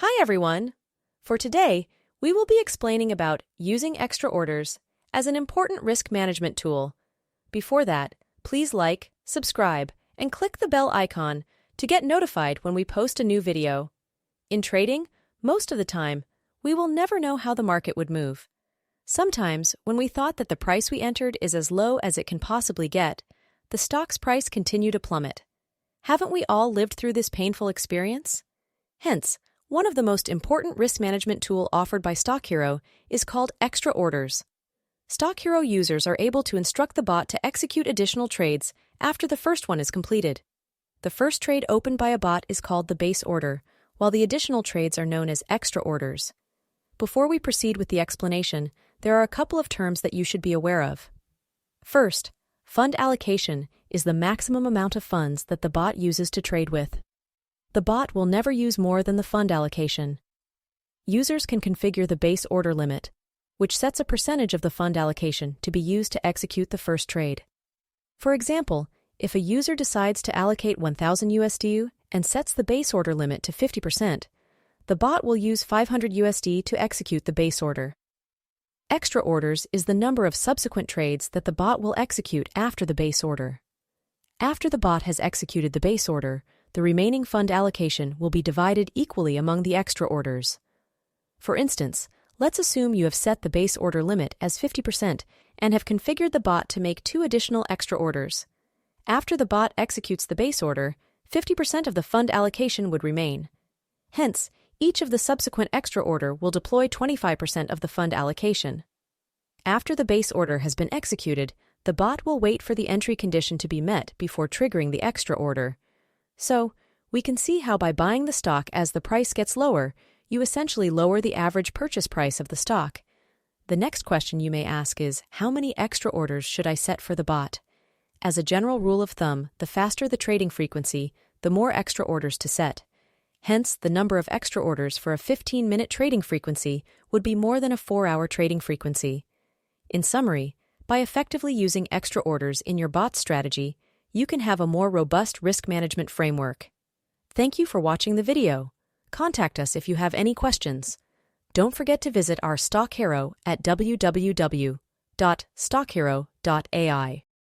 Hi everyone! For today, we will be explaining about using extra orders as an important risk management tool. Before that, please like, subscribe, and click the bell icon to get notified when we post a new video. In trading, most of the time, we will never know how the market would move. Sometimes, when we thought that the price we entered is as low as it can possibly get, the stock's price continued to plummet. Haven't we all lived through this painful experience? Hence, one of the most important risk management tool offered by StockHero is called extra orders. StockHero users are able to instruct the bot to execute additional trades after the first one is completed. The first trade opened by a bot is called the base order, while the additional trades are known as extra orders. Before we proceed with the explanation, there are a couple of terms that you should be aware of. First, fund allocation is the maximum amount of funds that the bot uses to trade with. The bot will never use more than the fund allocation. Users can configure the base order limit, which sets a percentage of the fund allocation to be used to execute the first trade. For example, if a user decides to allocate 1000 USD and sets the base order limit to 50%, the bot will use 500 USD to execute the base order. Extra orders is the number of subsequent trades that the bot will execute after the base order. After the bot has executed the base order, the remaining fund allocation will be divided equally among the extra orders. For instance, let's assume you have set the base order limit as 50% and have configured the bot to make 2 additional extra orders. After the bot executes the base order, 50% of the fund allocation would remain. Hence, each of the subsequent extra order will deploy 25% of the fund allocation. After the base order has been executed, the bot will wait for the entry condition to be met before triggering the extra order. So, we can see how by buying the stock as the price gets lower, you essentially lower the average purchase price of the stock. The next question you may ask is, how many extra orders should I set for the bot? As a general rule of thumb, the faster the trading frequency, the more extra orders to set. Hence, the number of extra orders for a 15-minute trading frequency would be more than a 4-hour trading frequency. In summary, by effectively using extra orders in your bot strategy, you can have a more robust risk management framework. Thank you for watching the video. Contact us if you have any questions. Don't forget to visit our StockHero at www.stockhero.ai.